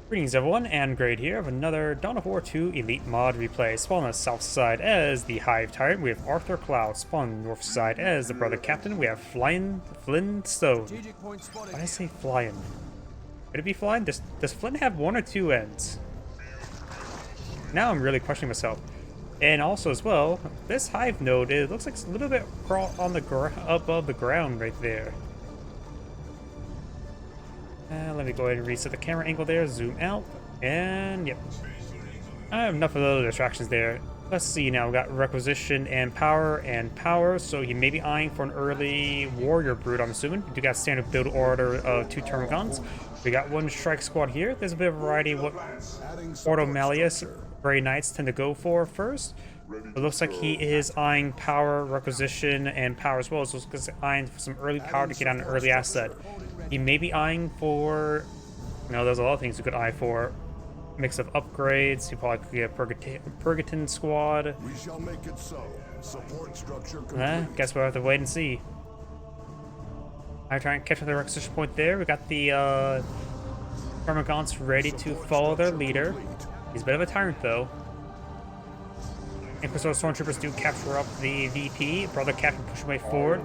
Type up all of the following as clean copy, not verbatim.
Greetings everyone, and Grade here of another Dawn of War 2 Elite Mod replay. Spawn on the south side as the Hive Tyrant, we have Arthurcloud. Spawn on the north side as the Brother Captain, we have Flynn Stone. Why did I say flying? Could it be flying? Does Flynn have one or two ends? Now I'm really questioning myself. And also as well, this Hive node, it looks like it's a little bit on the above the ground right there. Let me go ahead and reset the camera angle there, zoom out, and yep. I have enough of those distractions there. Let's see now, we got requisition and power, so he may be eyeing for an early warrior brood, I'm assuming. We do got standard build order of 2 termagants. We got 1 strike squad here. There's a bit of variety of what Ordo Malleus Grey Knights tend to go for first. It looks like he is eyeing power, requisition, and power as well. So he's eyeing for some early power to get on an early asset. He may be eyeing for, there's a lot of things you could eye for. Mix of upgrades. You probably could get a Purgaton squad. We shall make it so. Support structure complete. Guess we'll have to wait and see. I try and catch the requisition point there. We got the Termagants ready to follow their leader. He's a bit of a tyrant though. Inquisitor Stormtroopers do capture up the VP. Brother Captain push away forward.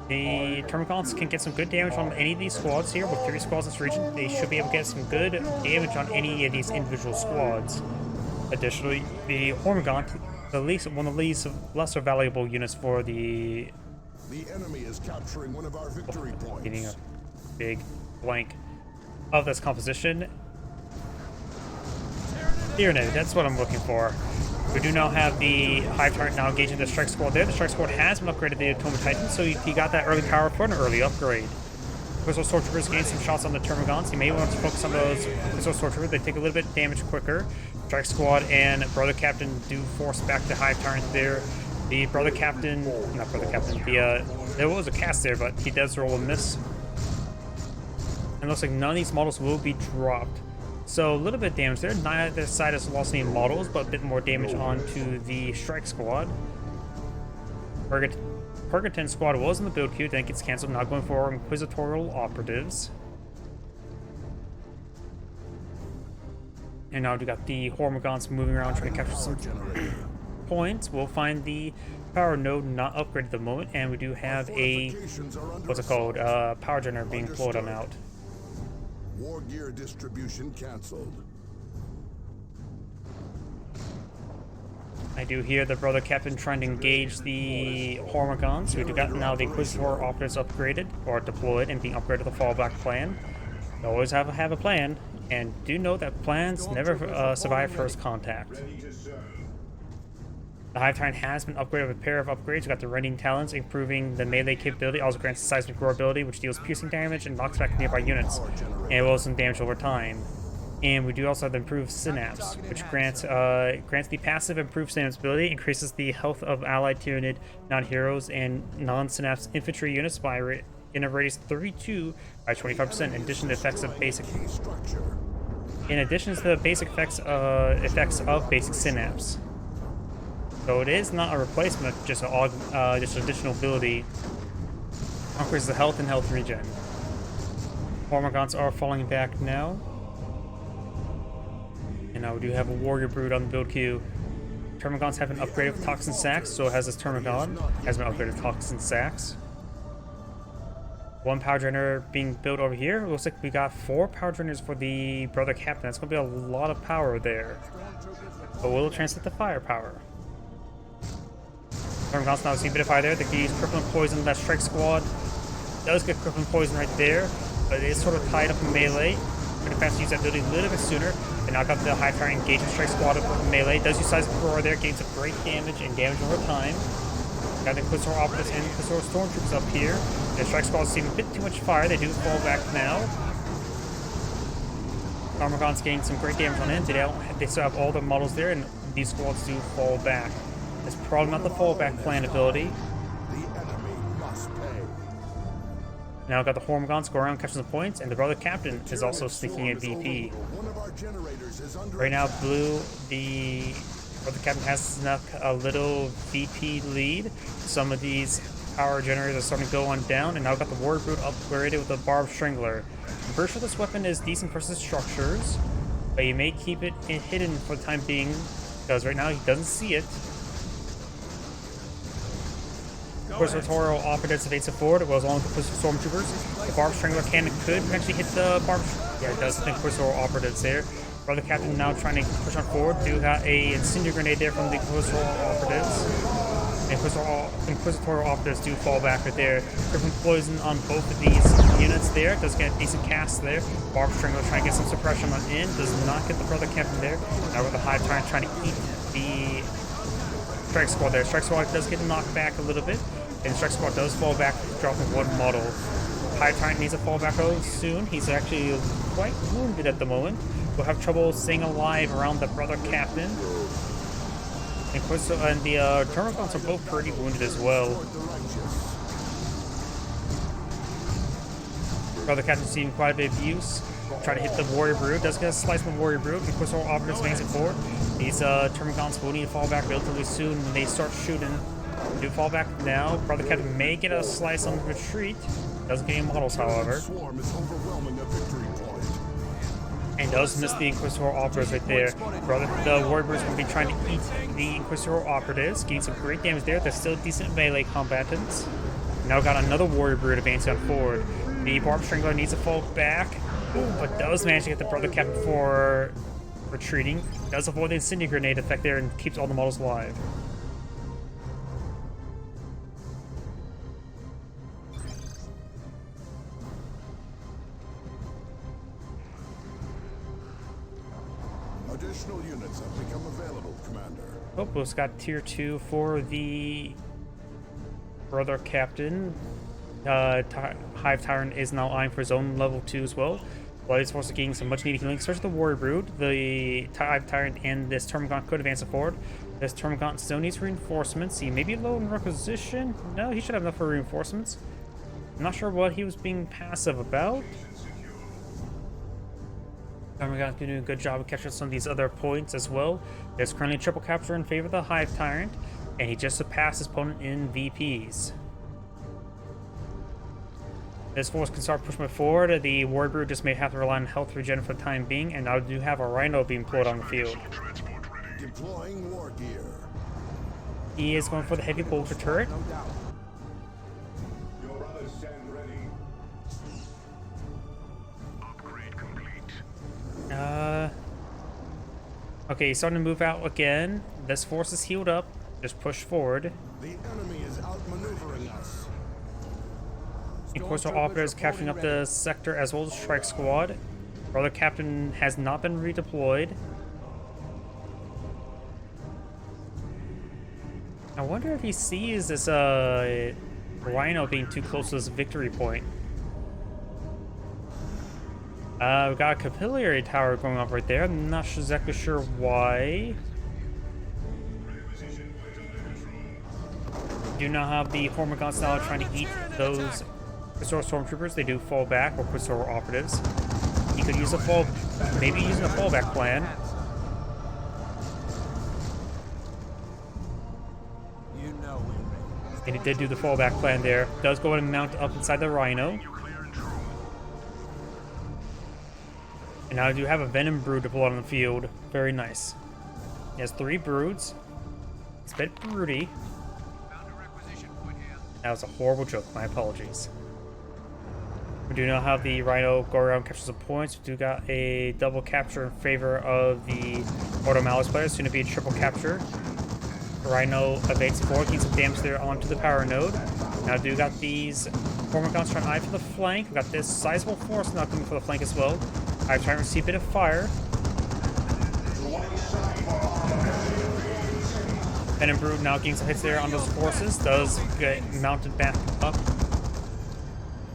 The Termagants can get some good damage on any of these squads here. With 3 squads in this region, they should be able to get some good damage on any of these individual squads. Additionally, the Hormagant, one of the least lesser valuable units for the... The enemy is capturing one of our victory points. Getting a big blank of this composition. Tyrant, that's what I'm looking for. We do now have the Hive Tyrant now engaging the Strike Squad there. The Strike Squad has been upgraded to the Atomic Titan, so he got that early power for an early upgrade. Crystal Stormtroopers gain some shots on the Termagants. You may want to focus on those Crystal Stormtroopers. They take a little bit of damage quicker. Strike Squad and Brother Captain do force back the Hive Tyrant there. The Brother Captain, not Brother Captain, there was a cast there, but he does roll a miss. And it looks like none of these models will be dropped. So a little bit of damage there. Neither side has lost any models, but a bit more damage onto the Strike Squad. Purgaton Squad was in the build queue, then gets cancelled. Now going for Inquisitorial Operatives. And now we got the Hormagants moving around trying to capture some points. We'll find the power node not upgraded at the moment, and we do have a, what's it called, power generator being pulled on out. War gear distribution cancelled. I do hear the Brother Captain trying to engage the Hormagants. We do got now the Inquisitor Operatives upgraded or deployed and being upgraded to the fallback plan. You always have a plan, and do know that plans never survive first contact. The Hive Tyrant has been upgraded with a pair of upgrades. We got the Rending Talons, improving the melee capability, also grants seismic roar ability, which deals piercing damage and knocks back nearby units, and will some damage over time. And we do also have the improved Synapse, which grants the passive improved Synapse ability, increases the health of allied Tyranid non-heroes and non-Synapse infantry units by in a radius 32 by 25%. In addition to the effects of basic, effects of basic Synapse. So it is not a replacement, just an additional ability. Increases the health and health regen. Hormagants are falling back now. And now we do have a warrior brood on the build queue. Termagants have been upgraded with toxin sacks, so has this Termagon has been upgraded with toxin sacks. 1 power generator being built over here. It looks like we got 4 power generators for the Brother Captain. That's going to be a lot of power there. But we'll translate the firepower. Termagants now see a bit of fire there. They can use crippling poison. That Strike Squad does get crippling poison right there, but it is sort of tied up in melee. Pretty fast to use that ability a little bit sooner. And now got the Hive Tyrant engaging Strike Squad with melee. Does use seismic roar there, gains some great damage and damage over time. Got the Inquisitor Operatives and Inquisitor Stormtroopers up here. The Strike Squad is seeing a bit too much fire. They do fall back now. Termagants gain some great damage on it. They still have all the models there, and these squads do fall back. It's probably not the fallback plan ability. The enemy must pay. Now got the Hormagants go around catching some points, and the Brother Captain is also sneaking a VP. Right now, the Brother Captain has snuck a little VP lead. Some of these power generators are starting to go on down, and now got the Warrior Brood upgraded with the Barbed Strangler. I'm pretty sure this weapon is decent versus structures. But you may keep it hidden for the time being, because right now he doesn't see it. Inquisitorial operatives evasive forward, as well as along with the stormtroopers. The Barb Strangler cannon could eventually hit the Barb. Yeah, it does. The Inquisitorial operatives there. Brother Captain now trying to push on forward. Do got a incendiary grenade there from the Inquisitorial operatives. Inquisitorial operatives do fall back right there. Dripping poison on both of these units there. Does get a decent cast there. Barb Strangler trying to get some suppression on in. Does not get the Brother Captain there. Now with the Hive Tyrant trying to eat the Strike Squad there. Strike Squad does get knocked back a little bit. And Strike Squad does fall back, dropping one model. Hive Tyrant needs to fall back soon. He's actually quite wounded at the moment. We'll have trouble staying alive around the Brother Captain. And the Termagants are both pretty wounded as well. Brother Captain seeing quite a bit of use. Trying to hit the Warrior Brood. Does get a slice from the Warrior Brood. Inquisitorial operatives advancing forward. These Termagants will need to fall back relatively soon when they start shooting. Do fall back now. Brother Captain may get a slice on the retreat. Doesn't get any models, however. And does miss the Inquisitorial operatives right there. The Warrior Broods will be trying to eat the Inquisitorial operatives. Getting some great damage there. They're still decent melee combatants. Now got another Warrior Brood advancing on forward. The Barb Strangler needs to fall back. But does manage to get the Brother Captain for retreating. Does avoid the incendiary grenade effect there and keeps all the models alive. Additional units have become available, Commander. Oh, we've got tier 2 for the Brother Captain. Hive Tyrant is now eyeing for his own level 2 as well. While he's forced to gain some much needed healing, especially the Warrior Brood. The Hive Tyrant and this Termagant could advance it forward. This Termagant still needs reinforcements. He may be low in requisition. No, he should have enough for reinforcements. I'm not sure what he was being passive about. Termagant's doing a good job of capturing some of these other points as well. There's currently a triple capture in favor of the Hive Tyrant, and he just surpassed his opponent in VPs. This force can start pushing forward. The Warrior Brood just may have to rely on health regen for the time being, and now do have a Rhino being deployed on the field. Deploying war gear. He is going for the heavy bolter turret. Your brothers stand ready. Upgrade complete. Okay, he's starting to move out again. This force is healed up. Just push forward. The enemy is outmaneuvering us. Inquisitorial operatives capturing up the sector as well as Strike Squad. Brother Captain has not been redeployed. I wonder if he sees this Rhino being too close to this victory point. We've got a capillary tower going up right there. I'm not exactly sure why. Do not have the Hormagons now trying to eat those Inquisitorial Stormtroopers. They do fall back, or Inquisitorial operatives. He could use a fall, maybe using a fallback plan. And he did do the fallback plan there. Does go and mount up inside the Rhino. And now I do have a Venom Brood deployed on the field. Very nice. He has 3 broods. It's a bit broody. That was a horrible joke. My apologies. We do now have the Rhino go around and capture some points. We do got a double capture in favor of the Ordo Malice players. Soon to be a triple capture. Rhino evades forward, getting some damage there onto the power node. Now do got these Hormagons trying to eye for the flank. We got this sizable force now coming for the flank as well. I'm trying to receive a bit of fire. Venom Brood now getting some hits there on those forces. Does get mounted back up.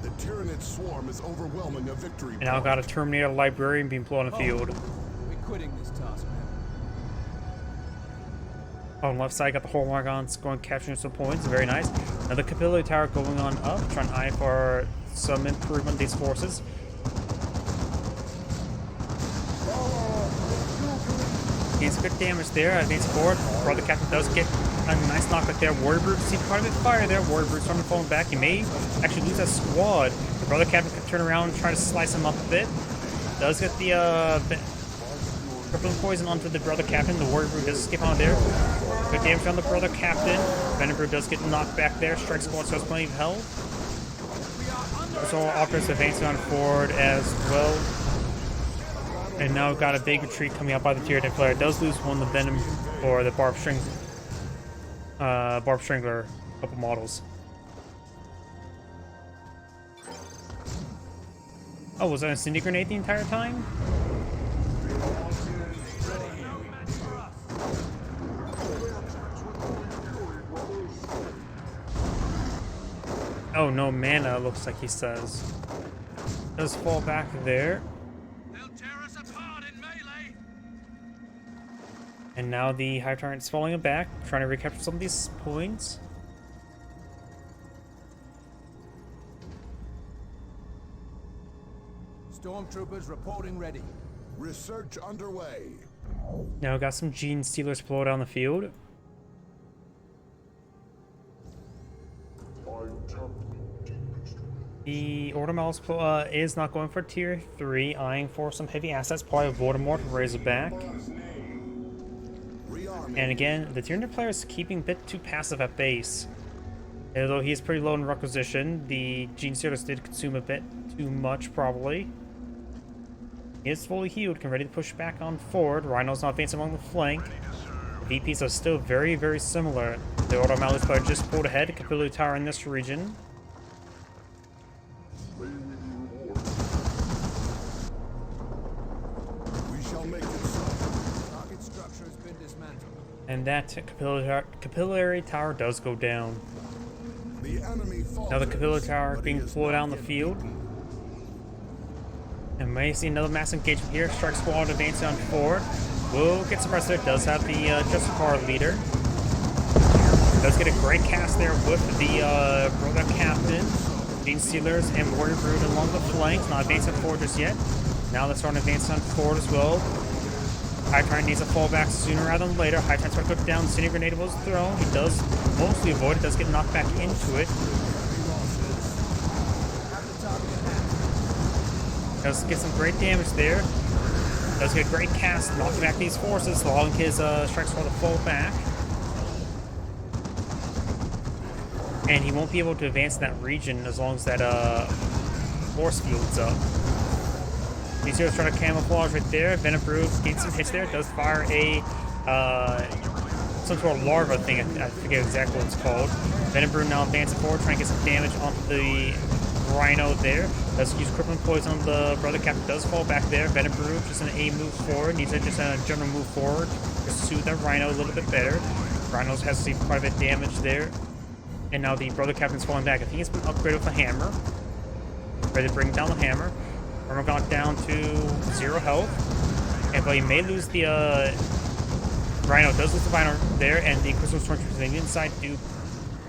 The Tyrant swarm is overwhelming a victory. And now got a Terminator Librarian being put on the field. We're quitting this task, man. On the left side, got the Hormagons going capturing some points. Very nice. Another capillary tower going on up, trying to eye for some improvement of these forces. Gains good damage there. Advancing forward. Brother Captain does get a nice knockback there. Warrior Brood received quite a bit of fire there. Warrior Brood starting to fall back. He may actually lose that squad. The Brother Captain could turn around and try to slice him up a bit. Does get the Crippling poison onto the brother captain. The warrior brew does escape on there. Good damage on the brother captain. Venom brew does get knocked back there. Strike squad still has plenty of health. So Optimus advancing on forward as well. And now we've got a big retreat coming out by the Tyrant player. Does lose one of the Venom or the Barb Strangler couple models. Oh, was that a Incendiary Grenade the entire time? Oh, no mana, looks like he says. Does fall back there. They'll tear us apart in melee. And now the Hive Tyrant's falling back, trying to recapture some of these points. Stormtroopers reporting ready. Research underway. Now we've got some Gene Stealers blow down the field. The Order Mouse is not going for tier 3, eyeing for some heavy assets, probably Voldemort, Razorback. And again, the Tyrant player is keeping a bit too passive at base. Although he's pretty low in requisition, the Gene Stealers did consume a bit too much, probably. He is fully healed, ready to push back on forward. Rhino's not advancing along the flank. The VPs are still very, very similar. The Order Mouse player just pulled ahead, Capillary Tower in this region. And that Capillary Tower does go down. Now the Capillary Tower being pulled down the field. And may see another mass engagement here. Strike Squad advancing on forward. Will get some rest there. Does have the Justicar leader. Does get a great cast there with the Brother Captain, Gene Stealers, and Warrior Brood along the flanks. Not advancing forward just yet. Now they're starting to advance on forward as well. Hive Tyrant needs to fall back sooner rather than later. Hive Tyrant starts to go down. Incendiary Grenade was thrown. He does mostly avoid it. Does get knocked back into it. Does get some great damage there. Does get a great cast, knocking back these forces, allowing his strike squad to fall back. And he won't be able to advance in that region as long as that force field's up. These heroes trying to camouflage right there. Venom Brood gets some hits there. Does fire a some sort of larva thing. I forget exactly what it's called. Venom Brood now advancing forward, trying to get some damage onto the Rhino there. Does use crippling poison on the Brother Captain. Does fall back there. Venom Brood just an A move forward. Needs to just a general move forward. Pursue that Rhino a little bit better. Rhino has seen quite a bit of damage there. And now the Brother Captain's falling back. I think it's been upgraded with a hammer. Ready to bring down the hammer. Armor gone down to 0 health. And but he may lose the Rhino. Does lose the Rhino there, and the Crystal Stormtroopers on the inside do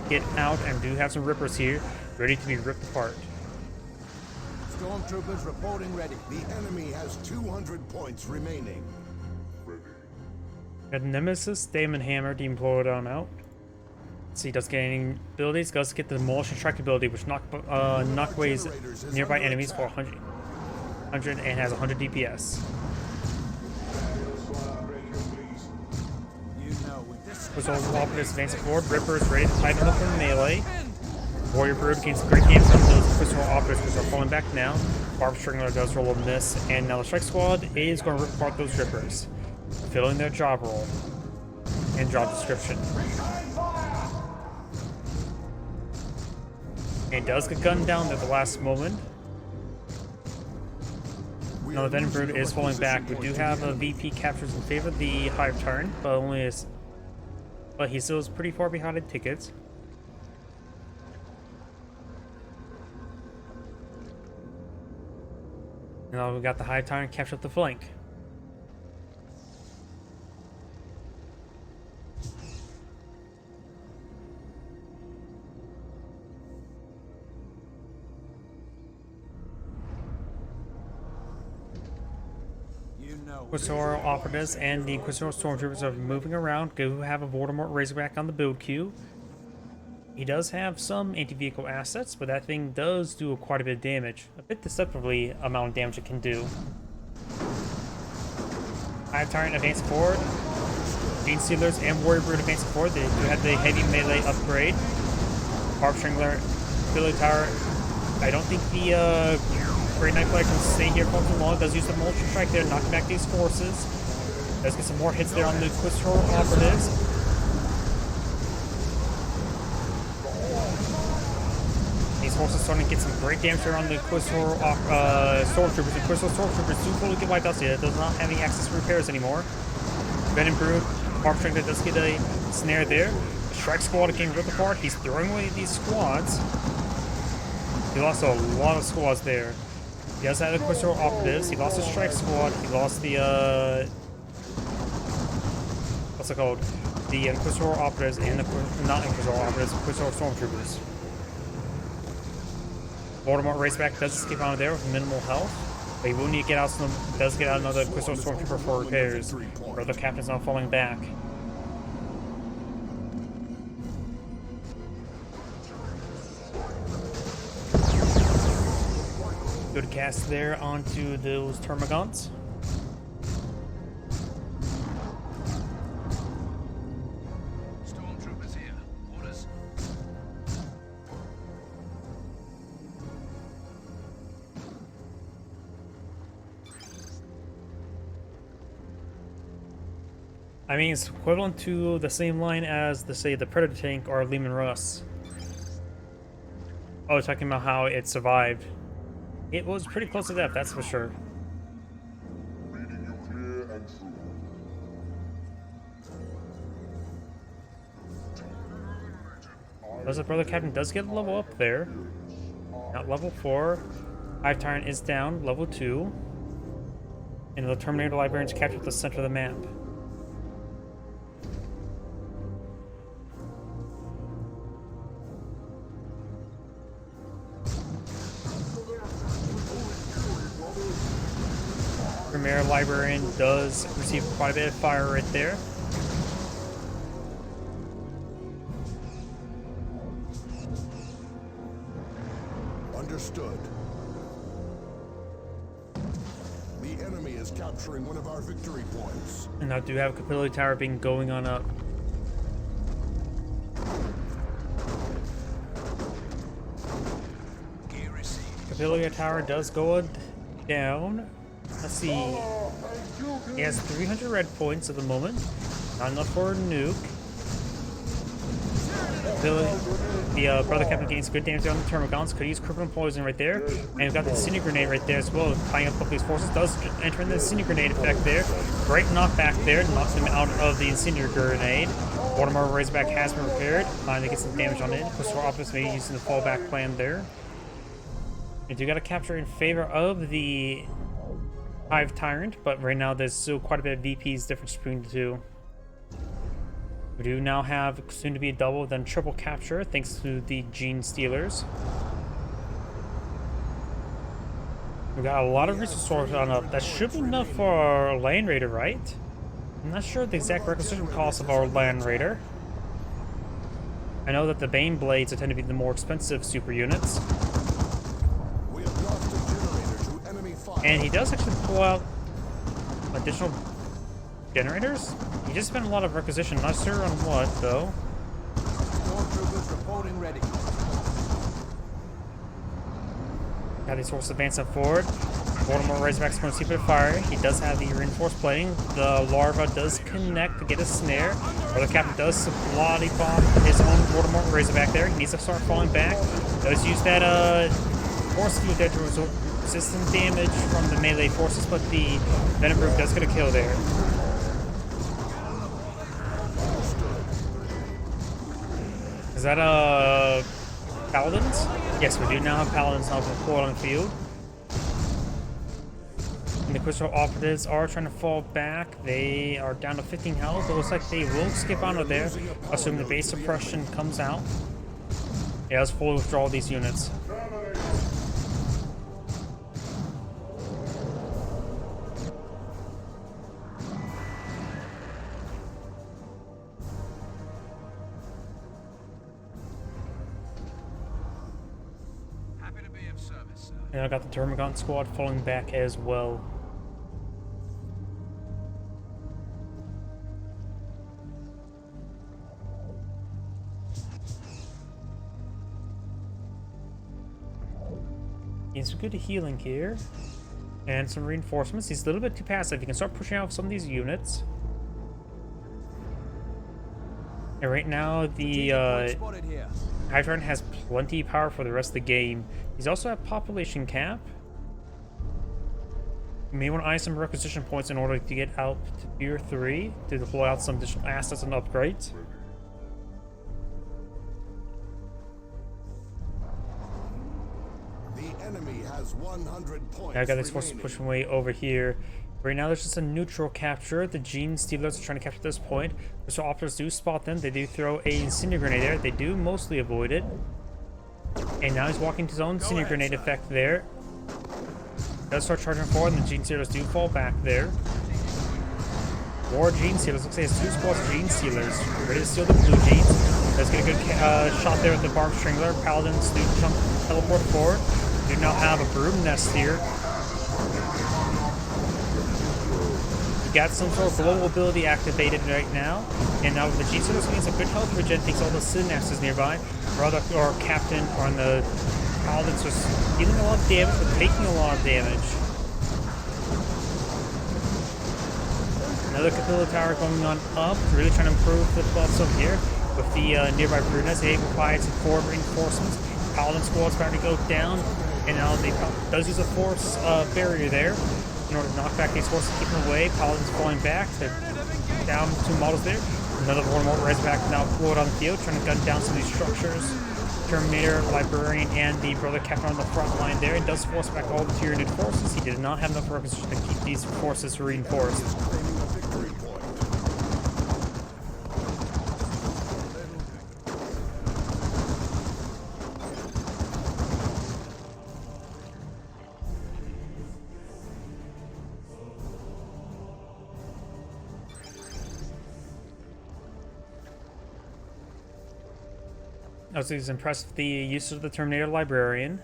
get out and do have some rippers here, ready to be ripped apart. Stormtroopers reporting ready. The enemy has 200 points remaining. Got Nemesis, Daemon Hammer, deployed on out. So he does get any abilities, does get the Demolition Strike ability, which knock ways nearby enemies for 100 and has 100 DPS. So Optimus advancing forward, Ripper is ready to tighten up in melee. Warrior Brood gains great damage on those Crystal Optimus, which are falling back now. Barb Strangler does roll a miss, and now the Strike Squad is going to rip apart those Rippers, filling their job role and job description. And does get gunned down at the last moment. Now the Venom Brood is falling back. We do have a VP captures in favor of the Hive Tyrant, but he still is pretty far behind in tickets. Now we got the Hive Tyrant capture up the flank. Inquisitor Operatives and the Inquisitor Stormtroopers are moving around. Do have a Voldemort Razorback on the build queue. He does have some anti-vehicle assets, but that thing does do quite a bit of damage. A bit deceptively amount of damage it can do. Hive Tyrant advancing forward. Gene Stealers and Warrior Brood advancing forward. They do have the heavy melee upgrade. Barb Strangler, Billy Tower. I don't think the Great Night Flyer can stay here for too long. Does use the Molten Strike there, knocking back these forces. Does get some more hits there on the Quizhor Operatives. These forces starting to get some great damage there on the Quizhor Stormtroopers. The Quizhor Stormtroopers do fully get wiped out, so it does not have any access to repairs anymore. Venom Brood, Barb Strangler does get a snare there. The Strike Squad getting ripped apart. He's throwing away these squads. He lost a lot of squads there. He does have the Quizhor Operatives. He lost the Strike Squad. He lost the what's it called? The Quizhor Operatives and the not Quizhor Operatives, Quizhor Stormtroopers. Voldemort Raceback does escape out of there with minimal health, but he will need to get out some. Does get out another Quizhor Stormtrooper for repairs. Or the captain's not falling back. Good cast there onto those Termagants. Stormtroopers here. Orders. I mean, it's equivalent to the same line as, say, the Predator tank or Lehman Russ. Oh, talking about how it survived. It was pretty close to death, that's for sure. Reading you clear and true. Does the Brother Captain does get a level up there. Not level 4. Hive Tyrant is down, level 2. And the Terminator Librarians captured the center of the map. Premier Librarian does receive quite a bit of fire right there. Understood. The enemy is capturing one of our victory points. And I do have Capillary Tower being going on up. Gear received. Capillary Tower does go down. Let's see. He has 300 red points at the moment. Not enough for a nuke. The Brother Captain gains good damage on the Termagants. Could use Crippling Poison right there. And we've got the Incendiary Grenade right there as well. Tying up both these forces. Does enter in the Incendiary Grenade effect there. Great knockback there. Knocks him out of the Incendiary Grenade. Watermark Razorback has been repaired. Finally gets some damage on it. Quizhor Operatives maybe using the fallback plan there. And you got to capture in favor of the Hive Tyrant, but right now there's still quite a bit of VP's difference between the two. We do now have soon to be a double, then triple capture thanks to the Gene Stealers. We got a lot of resources on up. That should be enough for our Land Raider, right? I'm not sure the exact requisition cost of our Land Raider. I know that the Bane Blades tend to be the more expensive super units. We have lost a generator to enemy fire. And he does actually pull out additional generators. He just spent a lot of requisition, not sure on what though. Stormtroopers reporting ready. Got these horses advancing forward. Voldemort Razorback's going to see a bit of fire. He does have the reinforced plating. The larva does connect to get a snare. Or the captain does bloody bomb his own Voldemort Razorback there. He needs to start falling back. Does use that force field there to resist some damage from the melee forces, but the Venom Brood does get a kill there. Is that Paladins? Yes, we do now have Paladins now deployed on the field. And the Quizhor Operatives are trying to fall back. They are down to 15 health. It looks like they will skip out of there, assuming the base suppression comes out. Yeah, let's fully withdraw these units. Happy to be of service, sir. And I got the Termagant squad falling back as well. Getting some good healing here. And some reinforcements. He's a little bit too passive. He can start pushing out some of these units. And right now, the Spotted here. Hive Tyrant has plenty of power for the rest of the game. He's also at population cap. You may want to eye some requisition points in order to get out to tier 3 to deploy out some additional assets and upgrades. The enemy has 100 points. Now I got these forces pushing way over here. Right now, there's just a neutral capture. The Gene Stealers are trying to capture this point. So operators do spot them. They do throw a Incendiary Grenade there. They do mostly avoid it. And now he's walking to his own Incendiary Grenade effect there. Does start charging forward, and the Gene Stealers do fall back there. More Gene Stealers. Looks like he has 2 squads of Gene Stealers ready to steal the blue Genes. Does get a good shot there with the Barb Strangler. Paladins do jump, teleport forward. Do now have a Brood Nest here. We got some sort of global ability activated right now. And now with the Gene Stealers getting some good health regen, thanks all the synapses nearby. Brother or Captain on the Paladins just dealing a lot of damage, but taking a lot of damage. Another Capilla Tower going on up, really trying to improve the buffs up here. With the nearby Brood Nest, it provides forward reinforcements. Paladin squad's about to go down, and now they does use a force barrier there in order to knock back these forces, keep them away. Paladins falling back. They're down 2 models there. Another one more Razorback now deployed on the field, trying to gun down some of these structures. Terminator, Librarian, and the Brother Captain on the front line there. It does force back all the Tyranid forces. He did not have enough requisition to keep these forces reinforced. Claiming a victory point. I was impressed with the use of the Terminator Librarian.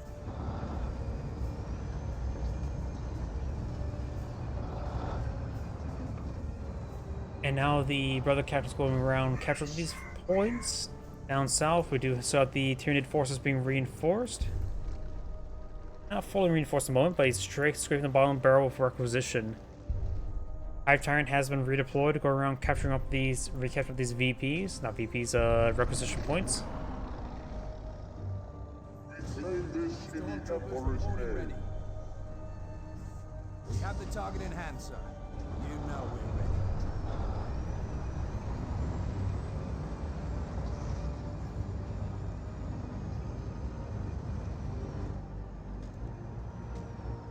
And now the Brother Captain's going around capturing these points. Down south, we do still have the Tyranid forces being reinforced. Not fully reinforced at the moment, but he's scraping the bottom barrel of requisition. Hive Tyrant has been redeployed to go around capturing up these, recapturing these VPs, not VPs, requisition points. Ready. We have the target in hand, sir. You know we're ready.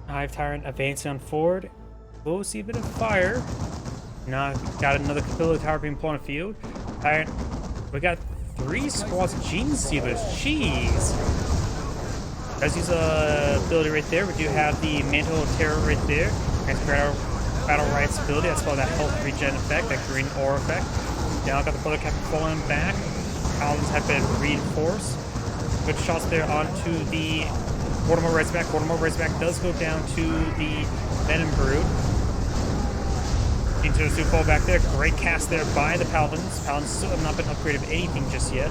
Hive Tyrant advancing on forward. We'll see a bit of fire. Now got another Capilla Tower being put on the field. Tyrant, we got 3 squads of Gene Stealers. Jeez. Does use a ability right there. We do have the Mantle of Terror right there. And Battle Rights ability. That's called that health regen effect, that green aura effect. Now got the Brother Captain falling back. Paladins have been reinforced. Good shots there onto the Mortimer Razorback. Mortimer Razorback does go down to the Venom Brood. Into the fall back there. Great cast there by the Paladins. Paladins still have not been upgraded of anything just yet.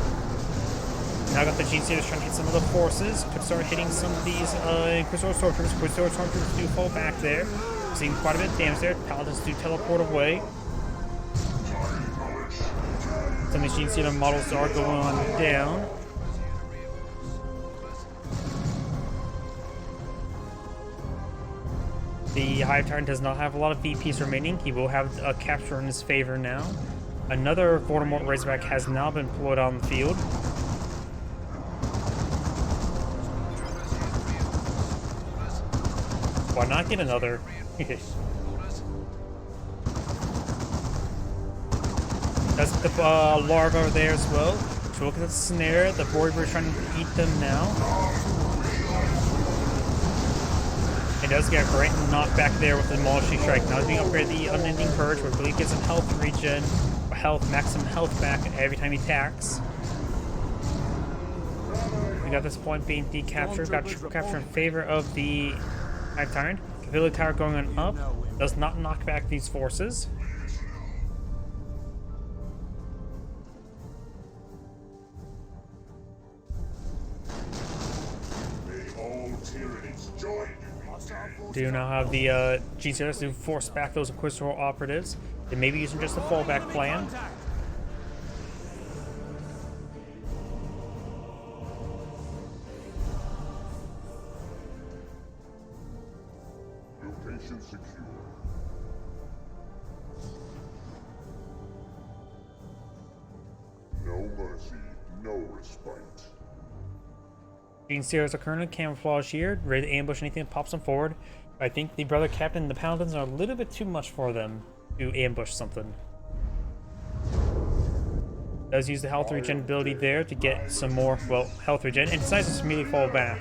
Now got the Gene Stealers trying to hit some of the forces. Could start hitting some of these Inquisitor Stormtroopers. Inquisitor Stormtroopers do fall back there. Seeing quite a bit of damage there. Paladins do teleport away. Some of these Gene Stealer models are going on down. The Hive Tyrant does not have a lot of VPs remaining. He will have a capture in his favor now. Another Voldemort Razorback has now been deployed on the field. Why not get another? That's the larva over there as well. So look at the snare. The Boyber trying to eat them now. It does get a great knockback there with the Demolishing Strike. Now he's being upgraded the Unending Purge, which really gives him health regen, maximum health back every time he attacks. We got this point being decaptured. Got triple capture in favor of the Hive Tyrant. Capilla Tower going on up. Does not knock back these forces. May all tyrannies Do now have the GCS to force back those Inquisitor operatives. They may be using just a fallback plan. Location secure. No mercy, no respite. Gene Seers are currently camouflage here, ready to ambush anything that pops them forward. I think the brother captain and the paladins are a little bit too much for them to ambush something. Does use the health regen ability there to get some more, well, health regen, and decides to just immediately fall back.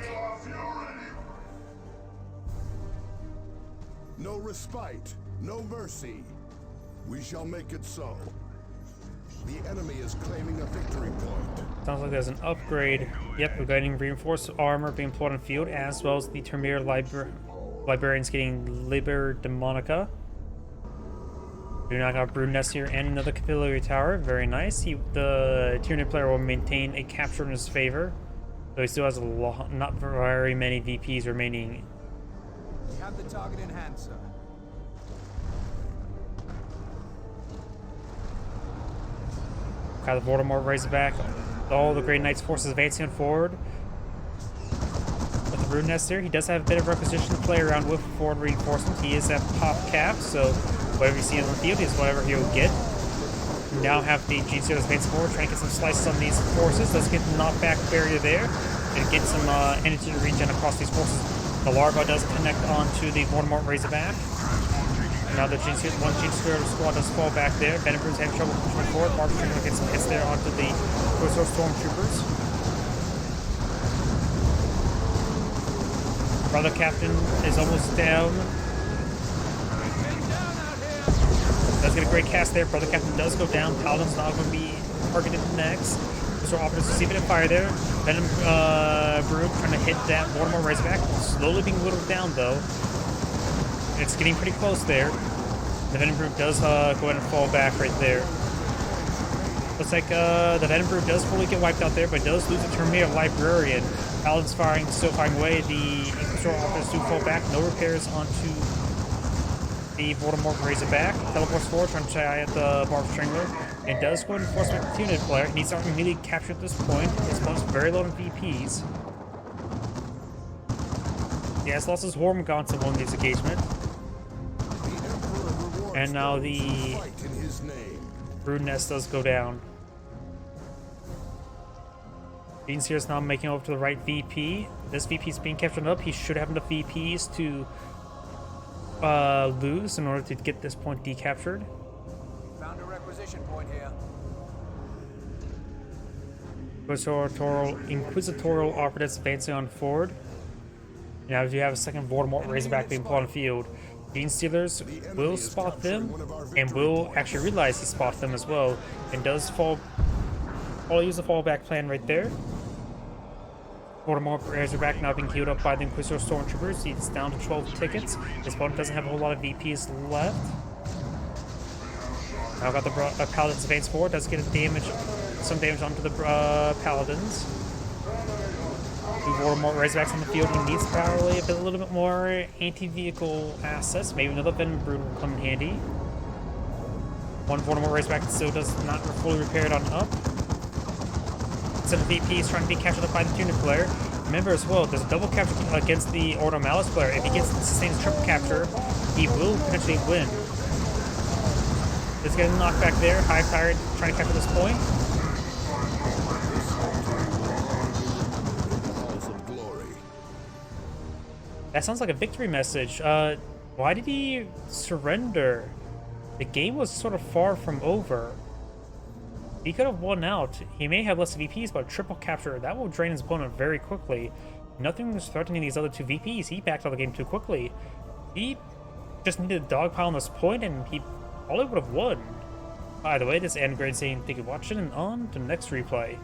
No respite, no mercy. We shall make it so. The enemy is claiming a victory point. Sounds like there's an upgrade. Yep, we're getting reinforced armor being put on field, as well as the Termir Librarians getting Liber Demonica. Do not got Brood Nest here and another Capillary Tower. Very nice. The Tyrant player will maintain a capture in his favor. So he still has a lot, not very many VPs remaining. We have the target in hand, sir. Got the Voldemort Razorback. All the Grey Knight's forces advancing forward. With the Brood Nest here, he does have a bit of requisition to play around with forward reinforcements. He is at pop cap, so whatever you see on the field is whatever he'll get. We now have the GCO advancing forward, trying to get some slices on these forces. Let's get the knockback barrier there and get some energy regen across these forces. The larva does connect onto the Voldemort Razorback. Now the one Gene Spirit squad does fall back there. Venom Brutes have trouble pushing forward. Barbara Stringer gets some hits there onto the Inquisitor Stormtroopers. Brother Captain is almost down. Does get a great cast there. Brother Captain does go down. Paladin's not going to be targeted next. Inquisitor operatives receive it at fire there. Venom Brood trying to hit that Voldemort Razorback. Slowly being whittled down though. It's getting pretty close there. The Venom Brood does go ahead and fall back right there. Looks like the Venom Brood does fully get wiped out there, but does lose a Terminator Librarian. Paladin's still firing away. The Inquisitor operatives do fall back. No repairs onto the Voldemort Razorback. Teleports forward, trying to try at the Barb Strangler. And does go ahead and force the unit player. He needs to immediately capture at this point. His opponent's very low on VPs. He has lost his Hormagaunts in one of these engagements. And now the Brood Nest does go down. Beans here is now making over to the right VP. This VP is being captured up. He should have enough VPs to lose in order to get this point decaptured. Found a requisition point here. Inquisitorial operatives advancing on forward. Now you have a second Voldemort Razorback being put on field. Gene Stealers will spot them and will actually realize he spots them as well, and does use the fallback plan right there. Voldemort Razorback now being healed up by the Inquisitor Stormtroopers. He's down to 12 tickets. His opponent doesn't have a whole lot of VPs left. Now got the Paladins advance forward. Does get some damage onto the Paladins. Two Voldemort Razorbacks on the field. He needs probably a little bit more anti-vehicle assets. Maybe another Venom Brood will come in handy. One Voldemort Razorback still does not fully repair it on up. Instead of VP is trying to be captured up by the Tunic player. Remember as well, there's a double capture against the Ordo Malice player. If he gets sustains triple capture, he will potentially win. Just getting knocked back there. Hive Tyrant trying to capture this point. That sounds like a victory message. Why did he surrender? The game was sort of far from over. He could have won out. He may have less VPs, but triple capture, that will drain his opponent very quickly. Nothing was threatening these other two VPs. He backed out the game too quickly. He just needed a dogpile on this point, and he probably would have won. By the way, this is Grade saying thank you for watching, and on to the next replay.